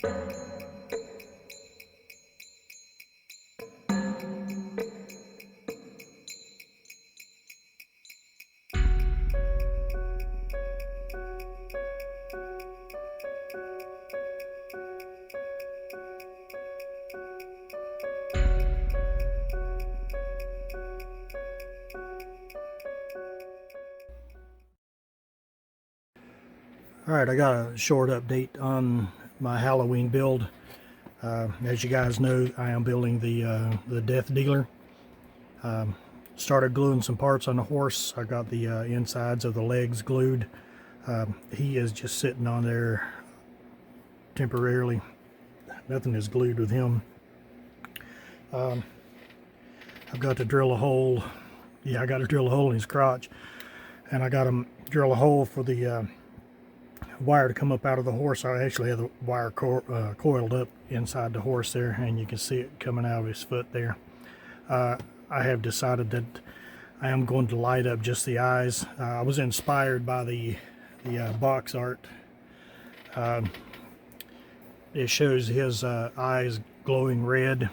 Alright, I got a short update on my Halloween build. As you guys know, I am building the Death Dealer. Started gluing some parts on the horse. I got the insides of the legs glued. He is just sitting on there temporarily. Nothing is glued with him. I've got to drill a hole. Yeah, I got to drill a hole in his crotch. And I got to drill a hole for the wire to come up out of the horse. I actually have the wire coiled up inside the horse there, and you can see it coming out of his foot there. I have decided that I am going to light up just the eyes. I was inspired by the box art. It shows his eyes glowing red,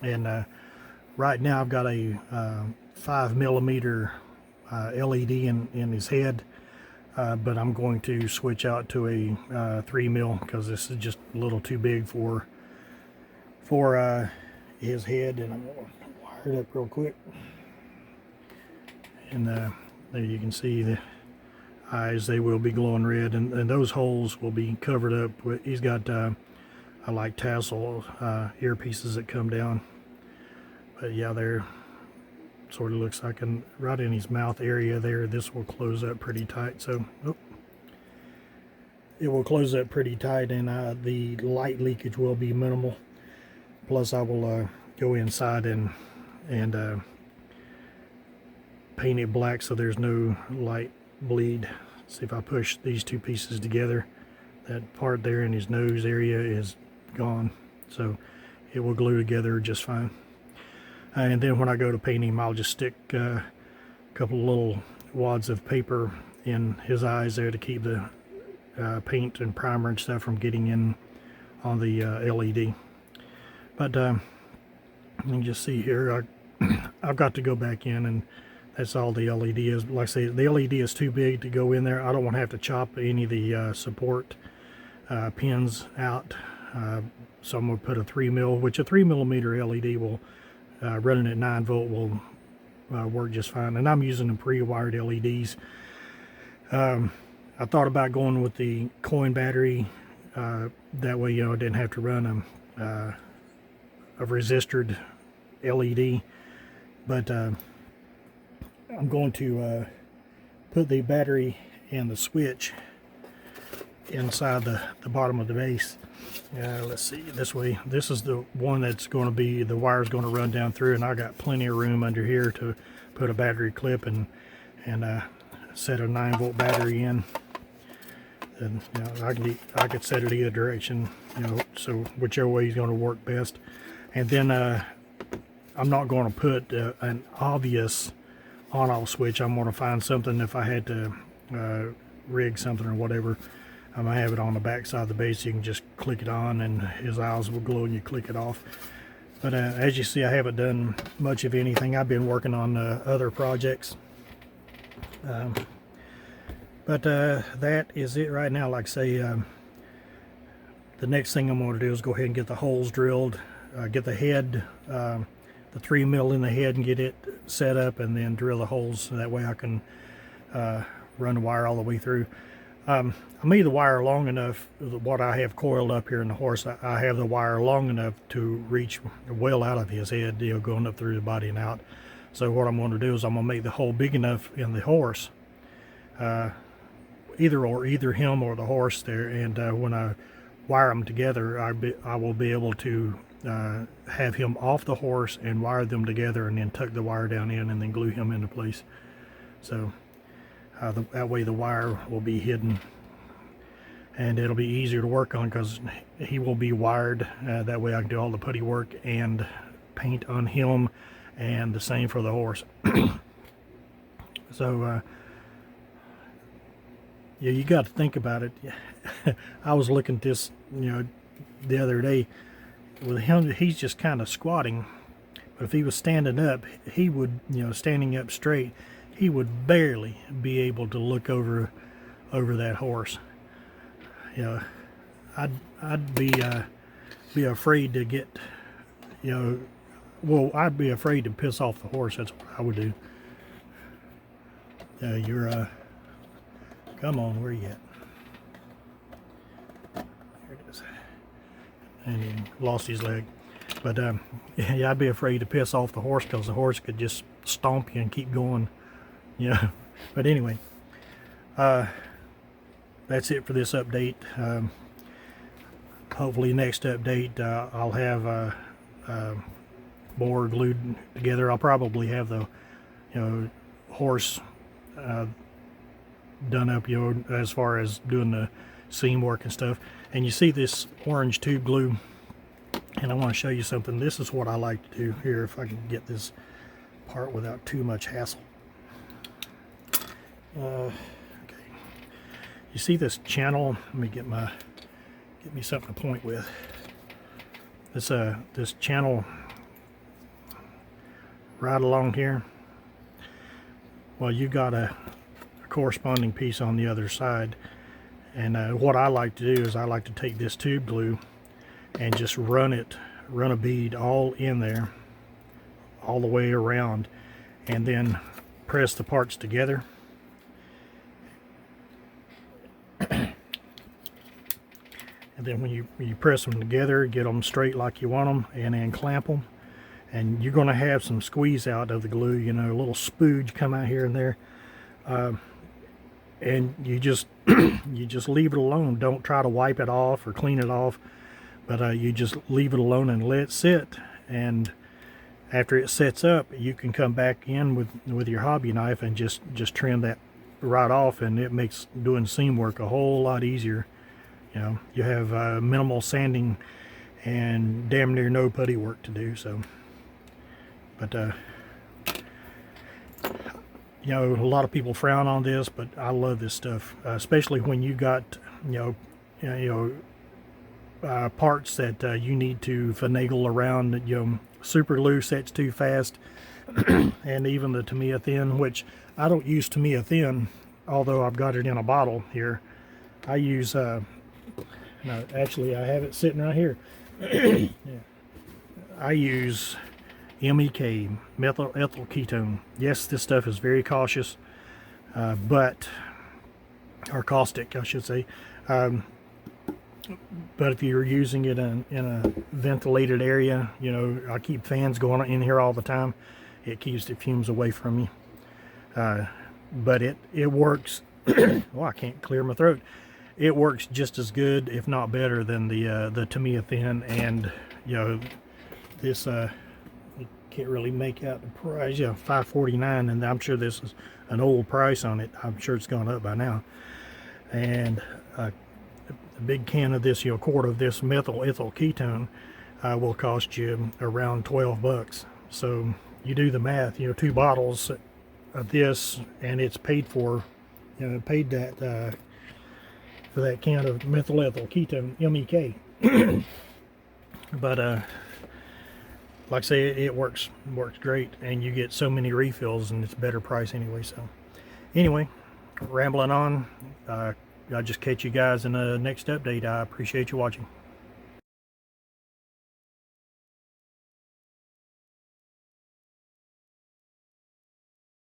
and right now I've got a 5mm LED in his head. But I'm going to switch out to a 3mm because this is just a little too big for his head, and I'm going to wire it up real quick. And there you can see the eyes, they will be glowing red, and those holes will be covered up with, he's got I like tassel earpieces that come down, but yeah, they're sort of looks like right in his mouth area there. This will close up pretty tight, so it will close up pretty tight, and the light leakage will be minimal. Plus I will go inside and paint it black so there's no light bleed. See, if I push these two pieces together, that part there in his nose area is gone, so it will glue together just fine. And then when I go to paint him, I'll just stick a couple of little wads of paper in his eyes there to keep the paint and primer and stuff from getting in on the LED. But you can just see here, I've got to go back in, and that's all the LED is. Like I say, the LED is too big to go in there. I don't want to have to chop any of the support pins out. So I'm going to put a 3mm, which a 3mm LED will running at 9V will work just fine, and I'm using the pre-wired LEDs. I thought about going with the coin battery, that way, you know, I didn't have to run a resistored LED, but I'm going to put the battery and the switch inside the bottom of the base. Let's see, this way, this is the one that's going to be, the wire's going to run down through, and I got plenty of room under here to put a battery clip and set a 9V battery in. And you know, I could set it either direction, you know, so whichever way is going to work best. And then I'm not going to put an obvious on-off switch. I'm going to find something, if I had to rig something or whatever, I'm going to have it on the back side of the base. You can just click it on and his eyes will glow and you click it off. But as you see, I haven't done much of anything. I've been working on other projects. But that is it right now. Like I say, the next thing I'm going to do is go ahead and get the holes drilled, get the head, the 3mm in the head, and get it set up, and then drill the holes so that way I can run the wire all the way through. I made the wire long enough, what I have coiled up here in the horse, I have the wire long enough to reach well out of his head, you know, going up through the body and out. So what I'm going to do is I'm going to make the hole big enough in the horse, either him or the horse there, and when I wire them together, I will be able to have him off the horse and wire them together, and then tuck the wire down in and then glue him into place. So that way the wire will be hidden, and it'll be easier to work on because he will be wired. That way I can do all the putty work and paint on him, and the same for the horse. So yeah, you got to think about it. I was looking at this, you know, the other day. With him, he's just kind of squatting. But if he was standing up, he would, standing up straight, he would barely be able to look over that horse. I'd be afraid to get, well, I'd be afraid to piss off the horse. That's what I would do. Come on, where you at? There it is. And he lost his leg. But yeah, I'd be afraid to piss off the horse, because the horse could just stomp you and keep going. But anyway, that's it for this update. Hopefully next update I'll have more glued together. I'll probably have the horse done up, as far as doing the seam work and stuff. And you see this orange tube glue, and I want to show you something. This is what I like to do here, if I can get this part without too much hassle. Okay, you see this channel? Let me get me something to point with. This channel right along here. Well, you got a corresponding piece on the other side, and what I like to do is I like to take this tube glue and just run a bead all in there, all the way around, and then press the parts together. And then when you press them together, get them straight like you want them, and then clamp them. And you're going to have some squeeze out of the glue, a little spooge come out here and there. And you just you just leave it alone. Don't try to wipe it off or clean it off, but you just leave it alone and let it sit. And after it sets up, you can come back in with your hobby knife and just trim that right off, and it makes doing seam work a whole lot easier. You have minimal sanding and damn near no putty work to do. So, but a lot of people frown on this, but I love this stuff, especially when you got parts that you need to finagle around. Super glue sets too fast, and even the Tamiya thin, which I don't use Tamiya thin, although I've got it in a bottle here. I use no, actually I have it sitting right here. Yeah. I use MEK, methyl ethyl ketone. Yes, this stuff is very cautious, or caustic, I should say. But if you're using it in a ventilated area, I keep fans going in here all the time. It keeps the fumes away from you. But it works. Oh, I can't clear my throat. It works just as good, if not better, than the Tamiya thin. And this you can't really make out the price. Yeah, $5.49, and I'm sure this is an old price on it. I'm sure it's gone up by now. And a big can of this, quart of this methyl ethyl ketone will cost you around 12 bucks. So you do the math. 2 bottles of this, and it's paid for. Paid that for that can of methyl ethyl ketone, MEK. But like I say, it works great, and you get so many refills, and it's a better price anyway. So anyway, rambling on. I'll just catch you guys in the next update. I appreciate you watching.